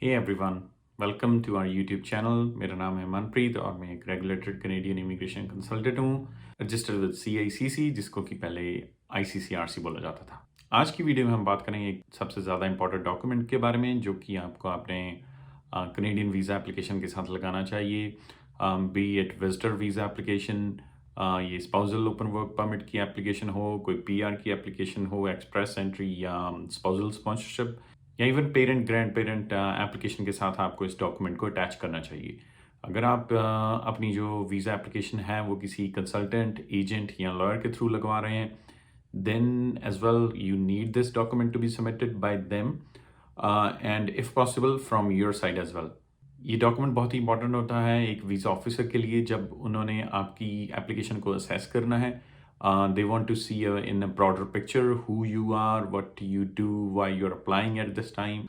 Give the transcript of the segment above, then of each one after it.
Hey everyone, welcome to our YouTube channel. मेरा नाम है मनप्रीत और मैं एक रेगुलेटेड कैनेडियन इमिग्रेशन कंसल्टेंट हूँ, रजिस्टर्ड विद सीआईसीसी, जिसको कि पहले आईसीसीआरसी बोला जाता था। आज की वीडियो में हम बात करेंगे एक सबसे ज़्यादा इंपॉर्टेंट डॉक्यूमेंट के बारे में, जो कि आपको अपने कैनेडियन वीज़ा एप्लीकेशन के साथ लगाना चाहिए। B it visitor visa application, ये स्पाउजल ओपन वर्क परमिट की एप्लीकेशन हो, कोई पीआर की एप्लीकेशन हो, एक्सप्रेस एंट्री या स्पाउजल स्पॉन्सरशिप, या even parent grand parent application के साथ आपको इस डॉक्यूमेंट को अटैच करना चाहिए। अगर आप अपनी जो वीज़ा एप्लीकेशन है वो किसी कंसल्टेंट, एजेंट या लॉयर के थ्रू लगवा रहे हैं, then as well you need this document to be submitted by them, and if possible from your side as well। ये डॉक्यूमेंट बहुत ही इंपॉर्टेंट होता है एक वीज़ा ऑफिसर के लिए जब उन्होंने आपकी एप्लीकेशन को असेस करना है। They want to see in a broader picture who you are, what you do, why you are applying at this time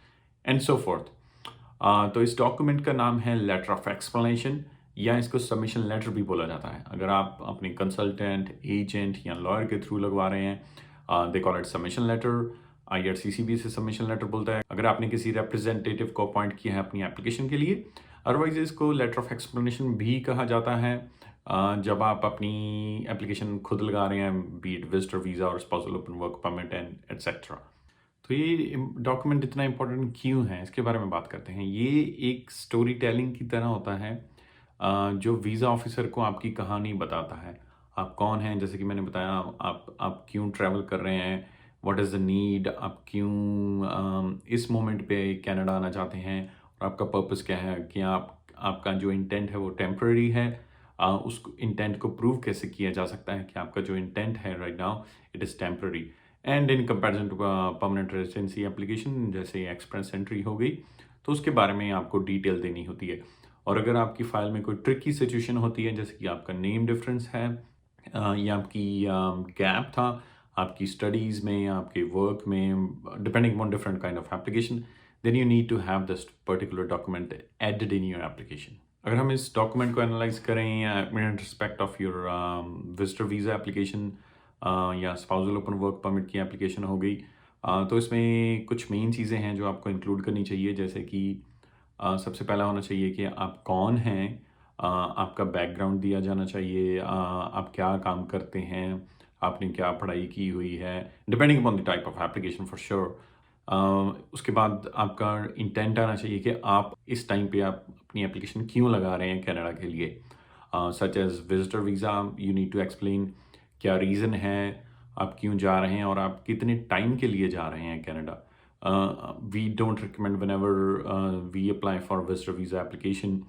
and so forth. तो इस डॉक्यूमेंट का नाम है लेटर ऑफ एक्सप्लेनेशन, या इसको सबमिशन लेटर भी बोला जाता है। अगर आप अपने कंसल्टेंट, एजेंट या लॉयर के थ्रू लगवा रहे हैं, they call it submission letter. IRCC भी इसे सबमिशन लेटर बोलता है। अगर आपने किसी रिप्रेजेंटेटिव को अपॉइंट किया है अपनी एप्लीकेशन के लिए, अदरवाइज इसको लेटर ऑफ एक्सप्लेनेशन भी कहा जाता है। जब आप अपनी एप्लीकेशन खुद लगा रहे हैं, बी इट विजिटर वीज़ा और spousal open work permit and etcetera. तो ये डॉक्यूमेंट इतना इम्पोर्टेंट क्यों है, इसके बारे में बात करते हैं। ये एक स्टोरी टेलिंग की तरह होता है, जो वीज़ा ऑफिसर को आपकी कहानी बताता है। आप कौन हैं, जैसे कि मैंने बताया, आप क्यों ट्रैवल कर रहे हैं, व्हाट इज़ द नीड, आप क्यों इस मोमेंट पे कनाडा आना चाहते हैं, और आपका पर्पस क्या है, कि आपका जो इंटेंट है वो टेम्पररी है। उस इंटेंट को प्रूव कैसे किया जा सकता है कि आपका जो इंटेंट है right now it is temporary, and in comparison to permanent residency application जैसे एक्सप्रेस एंट्री हो गई, तो उसके बारे में आपको डिटेल देनी होती है। और अगर आपकी फ़ाइल में कोई ट्रिकी सिचुएशन होती है, जैसे कि आपका नेम डिफरेंस है, या आपकी गैप था आपकी स्टडीज़ में या आपके वर्क में, depending on different kind of application, then you need to have this particular document added in your application. अगर हम इस डॉक्यूमेंट को एनालाइज करें in respect of your visitor visa application या स्पाउसल ओपन वर्क परमिट की application हो गई, तो इसमें कुछ मेन चीज़ें हैं जो आपको इंक्लूड करनी चाहिए। जैसे कि सबसे पहला होना चाहिए कि आप कौन हैं, आपका बैकग्राउंड दिया जाना चाहिए, आप क्या काम करते हैं, आपने क्या पढ़ाई की हुई है, depending upon the type of application for sure. उसके बाद आपका इंटेंट आना चाहिए कि आप इस टाइम पे आप अपनी एप्लीकेशन क्यों लगा रहे हैं कनाडा के लिए। Such as visitor visa you need to explain क्या रीज़न है, आप क्यों जा रहे हैं और आप कितने टाइम के लिए जा रहे हैं Canada. We don't recommend whenever we apply for visitor visa application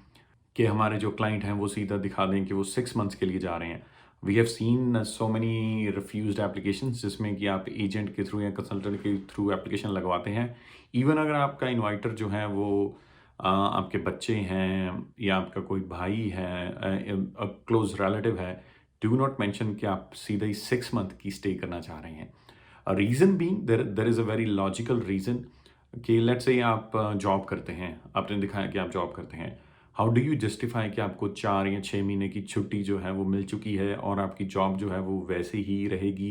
कि हमारे जो क्लाइंट हैं वो सीधा दिखा दें कि वो 6 मंथ्स के लिए जा रहे हैं। We have seen so many refused applications जिसमें कि आप एजेंट के थ्रू या कंसल्टेंट के थ्रू एप्लीकेशन लगवाते हैं। इवन अगर आपका इनवाइटर जो है वो आपके बच्चे हैं या आपका कोई भाई है, क्लोज रिलेटिव है, डू नॉट मेंशन कि आप सीधा ही 6 मंथ की स्टे करना चाह रहे हैं। Reason being there is a very logical reason कि लेट्स से आप जॉब करते हैं, आपने दिखाया कि आप जॉब करते हैं। हाउ डू यू जस्टिफाई कि आपको 4 या 6 महीने की छुट्टी जो है वो मिल चुकी है और आपकी जॉब जो है वो वैसे ही रहेगी,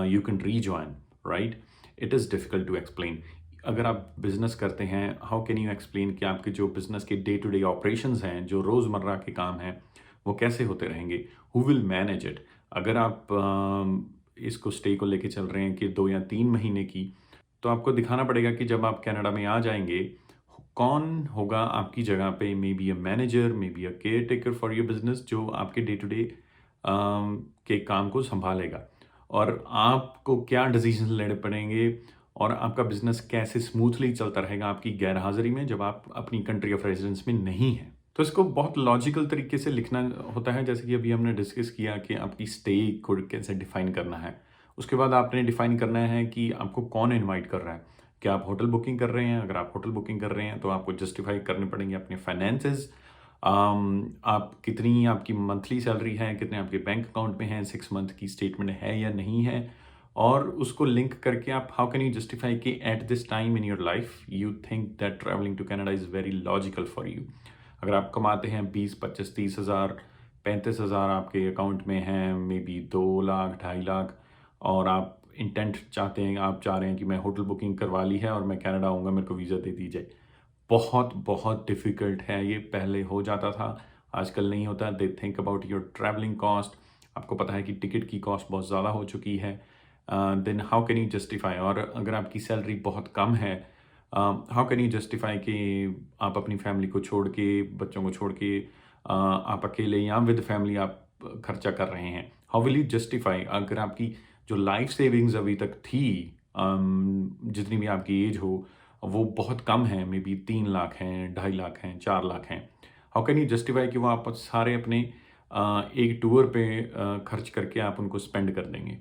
you can rejoin, right? It is difficult to explain. अगर आप बिज़नेस करते हैं, हाउ कैन यू एक्सप्लेन कि आपके जो बिज़नेस के डे टू डे ऑपरेशंस हैं, जो रोज़मर्रा के काम हैं, वो कैसे होते रहेंगे? Who will manage it? अगर आप इसको स्टे को लेके चल रहे हैं कि 2 या 3 महीने की, तो आपको दिखाना पड़ेगा कि जब आप कनाडा में आ जाएँगे, कौन होगा आपकी जगह पे, may be a manager, may be a care taker for your business, जो आपके डे टू डे के काम को सँभालेगा। और आपको क्या डिसीज़न लेने पड़ेंगे और आपका बिज़नेस कैसे स्मूथली चलता रहेगा आपकी गैर-हाज़िरी में, जब आप अपनी कंट्री ऑफ रेज़िडेंस में नहीं हैं। तो इसको बहुत लॉजिकल तरीके से लिखना होता है, जैसे कि अभी हमने डिस्कस किया कि आपकी स्टे को कैसे डिफ़ाइन करना है। उसके बाद आपने डिफ़ाइन करना है कि आपको कौन इनवाइट कर रहा है। क्या आप होटल बुकिंग कर रहे हैं? अगर आप होटल बुकिंग कर रहे हैं तो आपको जस्टिफ़ाई करने पड़ेंगे अपने फाइनेंसेस। आप कितनी आपकी मंथली सैलरी है, कितने आपके बैंक अकाउंट में हैं, 6 मंथ की स्टेटमेंट है या नहीं है, और उसको लिंक करके आप हाउ कैन यू जस्टिफ़ाई कि at this time in your life you think that travelling to Canada is very logical for you. अगर आप कमाते हैं 20, 25, 30 हज़ार, 35 हज़ार आपके अकाउंट में हैं, मे बी 2 लाख, 2.5 लाख, और आप इंटेंट चाहते हैं, आप चाह रहे हैं कि मैं होटल बुकिंग करवा ली है और मैं कनाडा आऊँगा, मेरे को वीज़ा दे दीजिए। बहुत बहुत डिफ़िकल्ट है ये। पहले हो जाता था, आजकल नहीं होता। They think about your travelling cost. आपको पता है कि टिकट की कॉस्ट बहुत ज़्यादा हो चुकी है। Then how can you justify, और अगर आपकी सैलरी बहुत कम है, हाउ कैन यू जस्टिफाई कि आप अपनी फैमिली को छोड़ के, बच्चों को छोड़ के, आप अकेले या विद फैमिली आप खर्चा कर रहे हैं। हाउ विल यू जस्टिफाई अगर आपकी जो लाइफ सेविंग्स अभी तक थी, जितनी भी आपकी एज हो, वो बहुत कम है, मे बी 3 लाख हैं, 2.5 लाख हैं, 4 लाख हैं। हाउ कैन यू जस्टिफाई कि वो आप सारे अपने एक टूर पे खर्च करके आप उनको स्पेंड कर देंगे।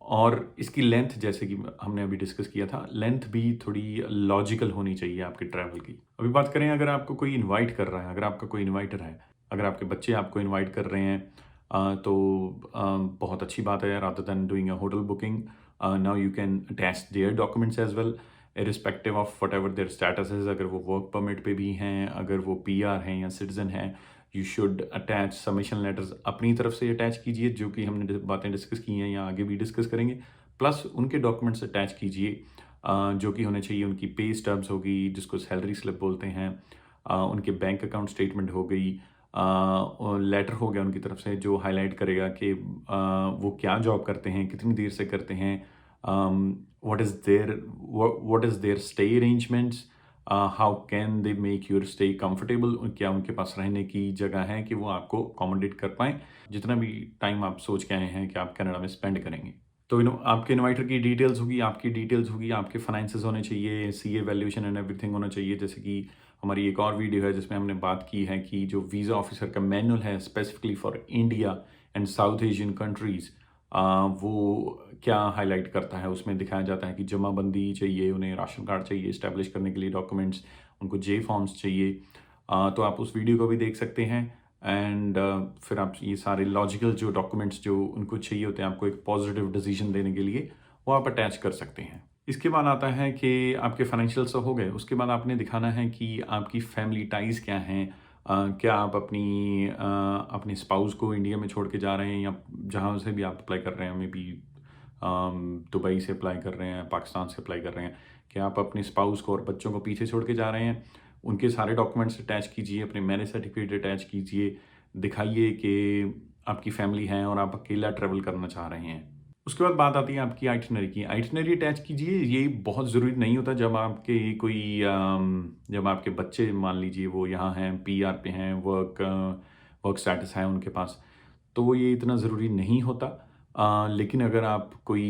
और इसकी लेंथ, जैसे कि हमने अभी डिस्कस किया था, लेंथ भी थोड़ी लॉजिकल होनी चाहिए आपके ट्रैवल की। अभी बात करें, अगर आपको कोई इनवाइट कर रहा है, अगर आपका कोई इनवाइटर है, अगर आपके बच्चे आपको इनवाइट कर रहे हैं, तो बहुत अच्छी बात है। Rather than doing a hotel booking, now you can attach their documents as well, irrespective of whatever their status है। अगर वो वर्क परमिट पे भी हैं, अगर वो पीआर हैं या सिटीजन हैं, you should attach submission letters अपनी तरफ से अटैच कीजिए, जो कि हमने बातें डिस्कस की हैं या आगे भी डिस्कस करेंगे। प्लस उनके डॉक्यूमेंट्स अटैच कीजिए, जो कि होने चाहिए। उनकी पे स्टब्स होगी, जिसको सैलरी स्लिप बोलते हैं, उनके बैंक अकाउंट स्टेटमेंट हो गई, और लेटर हो गया उनकी तरफ से जो हाईलाइट करेगा कि वो क्या जॉब करते हैं, कितनी देर से करते हैं, what is their stay arrangements, how can they make your stay comfortable. क्या उनके पास रहने की जगह है कि वो आपको अकोमोडेट कर पाएँ, जितना भी टाइम आप सोच के आए हैं कि आप कनाडा में स्पेंड करेंगे। तो आपके इनवाइटर की डिटेल्स होगी, आपकी डिटेल्स होगी, आपके फाइनेंसेस होने चाहिए, सीए वैल्यूएशन एंड एवरीथिंग होना चाहिए। जैसे कि हमारी एक और वीडियो है जिसमें हमने बात की है कि जो वीज़ा ऑफिसर का मैनुअल है specifically for India and south Asian countries, वो क्या हाईलाइट करता है। उसमें दिखाया जाता है कि जमाबंदी चाहिए, उन्हें राशन कार्ड चाहिए इस्टेब्लिश करने के लिए डॉक्यूमेंट्स, उनको जे फॉर्म्स चाहिए। तो आप उस वीडियो को भी देख सकते हैं। एंड फिर आप ये सारे लॉजिकल जो डॉक्यूमेंट्स जो उनको चाहिए होते हैं आपको एक पॉजिटिव डिसीजन देने के लिए, वो आप अटैच कर सकते हैं। इसके बाद आता है कि आपके फाइनेंशियल्स तो हो गए, उसके बाद आपने दिखाना है कि आपकी फैमिली टाइज़ क्या हैं। क्या आप अपने स्पाउस को इंडिया में छोड़ के जा रहे हैं, या जहाँ से भी आप अप्लाई कर रहे हैं, मे बी दुबई से अप्लाई कर रहे हैं, पाकिस्तान से अप्लाई कर रहे हैं, कि आप अपने स्पाउस को और बच्चों को पीछे छोड़ के जा रहे हैं। उनके सारे डॉक्यूमेंट्स अटैच कीजिए, अपने मैरिज सर्टिफिकेट अटैच कीजिए, दिखाइए कि आपकी फैमिली है और आप अकेला ट्रैवल करना चाह रहे हैं। उसके बाद बात आती है आपकी आइटिनरी की। आइटिनरी अटैच कीजिए, ये बहुत ज़रूरी नहीं होता जब आपके जब आपके बच्चे मान लीजिए वो यहाँ हैं, पीआर पे हैं, वर्क स्टेटस है उनके पास, तो ये इतना ज़रूरी नहीं होता। लेकिन अगर आप कोई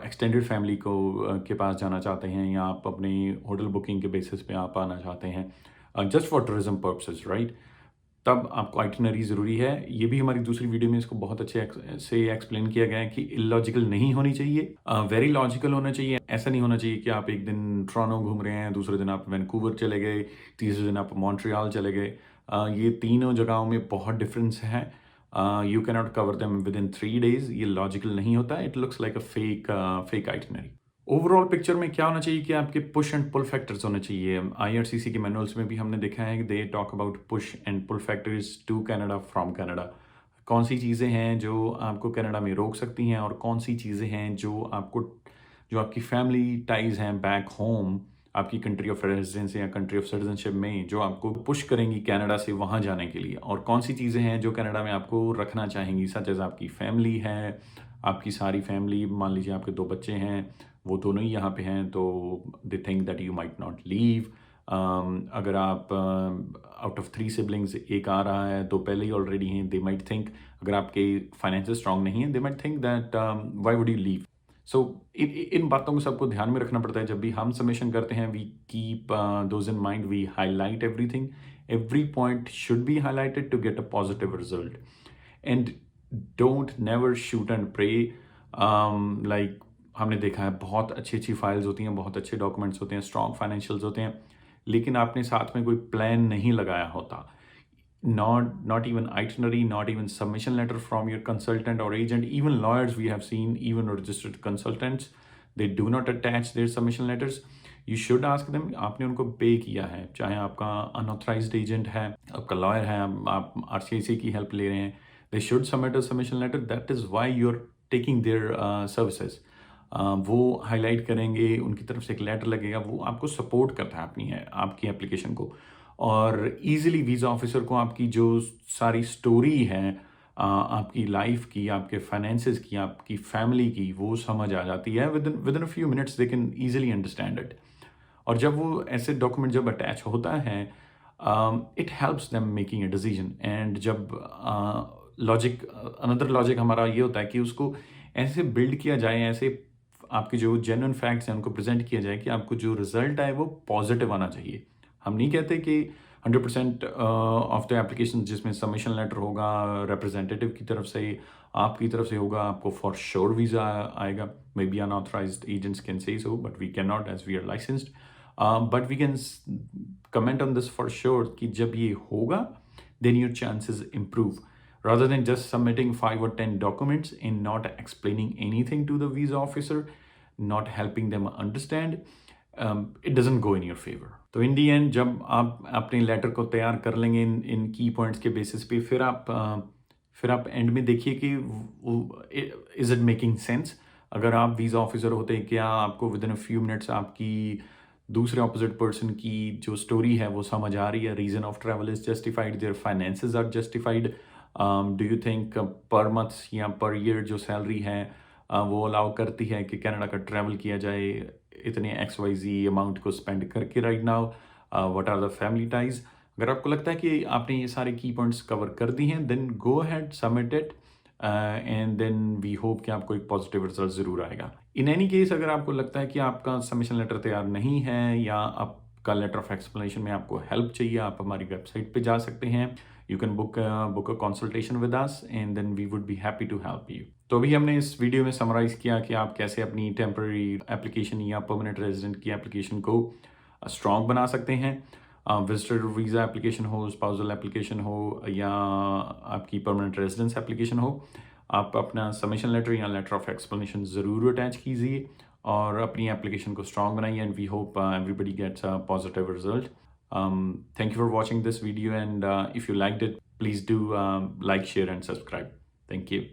एक्सटेंडेड फैमिली के पास जाना चाहते हैं, या आप अपनी होटल बुकिंग के बेसिस पे आप आना चाहते हैं just for tourism purposes, right, तब आपको आइटिनरी ज़रूरी है। ये भी हमारी दूसरी वीडियो में इसको बहुत अच्छे से एक्सप्लेन किया गया है कि इलॉजिकल नहीं होनी चाहिए, वेरी लॉजिकल होना चाहिए। ऐसा नहीं होना चाहिए कि आप एक दिन टोरंटो घूम रहे हैं, दूसरे दिन आप वैंकूवर चले गए, तीसरे दिन आप मॉन्ट्रियल चले गए। ये तीनों जगहों में बहुत डिफरेंस है। You cannot cover them with in 3 days. ये लॉजिकल नहीं होता। It looks like a fake itinerary. Overall picture में क्या होना चाहिए कि आपके पुश एंड पुल फैक्टर्स होने चाहिए। आईआरसीसी के मैनुअल्स में भी हमने देखा है कि they talk about push and pull factors to Canada from Canada. कौन सी चीज़ें हैं जो आपको कनाडा में रोक सकती हैं, और कौन सी चीज़ें हैं जो आपकी फैमिली टाइज हैं बैक होम, आपकी कंट्री ऑफ रेजिडेंस या कंट्री ऑफ सिटीजनशिप में, जो आपको पुश करेंगी कनाडा से वहाँ जाने के लिए। और कौन सी चीज़ें हैं जो कनाडा में आपको रखना चाहेंगी, सच एज़ आपकी फैमिली है, आपकी सारी फैमिली, मान लीजिए आपके 2 बच्चे हैं, वो दोनों ही यहाँ पे हैं, तो they think that you might not leave. अगर आप आउट ऑफ 3 सिबलिंग्स एक आ रहा है, 2 पहले ही ऑलरेडी हैं, दे माइट थिंक, अगर आपके फाइनेंसेस स्ट्रांग नहीं है, they might think that why would you leave. So इन बातों को सबको ध्यान में रखना पड़ता है जब भी हम सबमिशन करते हैं। We keep those in mind, we highlight everything, every point should be highlighted to get a positive result. And don't never shoot and pray. Like हमने देखा है बहुत अच्छी अच्छी फाइल्स होती हैं, बहुत अच्छे डॉक्यूमेंट्स होते हैं, स्ट्रॉन्ग फाइनेंशियल्स होते हैं, लेकिन आपने साथ में कोई प्लान नहीं लगाया होता। Not even itinerary, not even submission letter from your consultant or agent. Even lawyers we have seen, even registered consultants, they do not attach their submission letters. You should ask them, आपने उनको पे किया है, चाहे आपका unauthorised agent है, आपका lawyer है, आप आरसीआईसी की हेल्प ले रहे हैं, they should submit a submission letter. That is why you're taking their services. वो हाईलाइट करेंगे, उनकी तरफ से एक लेटर लगेगा, वो आपको सपोर्ट करता है आपकी एप्लीकेशन को। और ईज़िली वीज़ा ऑफ़िसर को आपकी जो सारी स्टोरी है आपकी लाइफ़ की, आपके फाइनेंसेस की, आपकी फैमिली की, वो समझ आ जाती है। Within a few minutes they can easily understand it. और जब वो ऐसे डॉक्यूमेंट जब अटैच होता है, it helps them making a decision. And जब लॉजिक अनदर लॉजिक हमारा ये होता है कि उसको ऐसे बिल्ड किया जाए, ऐसे आपके जो जेन्युइन फैक्ट्स हैं उनको प्रेजेंट किया जाए कि आपको जो रिजल्ट आए वो पॉजिटिव आना चाहिए। हम नहीं कहते कि 100% ऑफ द एप्लीकेशन जिसमें सबमिशन लेटर होगा रिप्रेजेंटेटिव की तरफ से, आपकी तरफ से होगा, आपको फॉर श्योर वीज़ा आएगा। Maybe unauthorised agents can say so, but we can not as we are licensed. But we can comment on this for sure कि जब ये होगा then your chances improve, rather than just submitting 5 or 10 documents and not explaining anything to the visa officer, not helping them understand. It doesn't go in your favor. तो in the end जब आप अपने letter को तैयार कर लेंगे इन की points के बेसिस पे, फिर आप एंड में देखिए कि इज इट मेकिंग सेंस। अगर आप वीज़ा ऑफिसर होते हैं, क्या आपको with in a few minutes आपकी दूसरे ऑपोजिट पर्सन की जो स्टोरी है वो समझ आ रही है, reason of travel is justified, their finances are justified, do you think per month या पर ईयर जो सैलरी है वो अलाउ करती है कि कनाडा का ट्रैवल किया जाए इतने XYZ अमाउंट को स्पेंड करके right now, what are the family ties. अगर आपको लगता है कि आपने ये सारे की पॉइंट्स कवर कर दी हैं, then go ahead, submit it, and then we hope कि आपको एक पॉजिटिव रिजल्ट ज़रूर आएगा। इन एनी केस अगर आपको लगता है कि आपका सबमिशन लेटर तैयार नहीं है या आपका लेटर ऑफ एक्सप्लेनेशन में आपको हेल्प चाहिए, आप हमारी वेबसाइट पे जा सकते हैं। You can book a consultation with us and then we would be happy to help you. तो अभी हमने इस वीडियो में समराइज़ किया कि आप कैसे अपनी टेम्पररी एप्लीकेशन या परमानेंट रेजिडेंट की एप्लीकेशन को स्ट्रॉन्ग बना सकते हैं। विजिटर वीज़ा एप्लीकेशन हो, स्पाउसल एप्लीकेशन हो या आपकी परमानेंट रेजिडेंस एप्लीकेशन हो, आप अपना सबमिशन लेटर या लेटर ऑफ एक्सप्लेनेशन ज़रूर अटैच कीजिए और अपनी एप्लीकेशन को स्ट्रॉन्ग बनाइए। And we hope everybody gets a positive result. Thank you for watching this video, and if you liked it, please do like, share and subscribe. Thank you.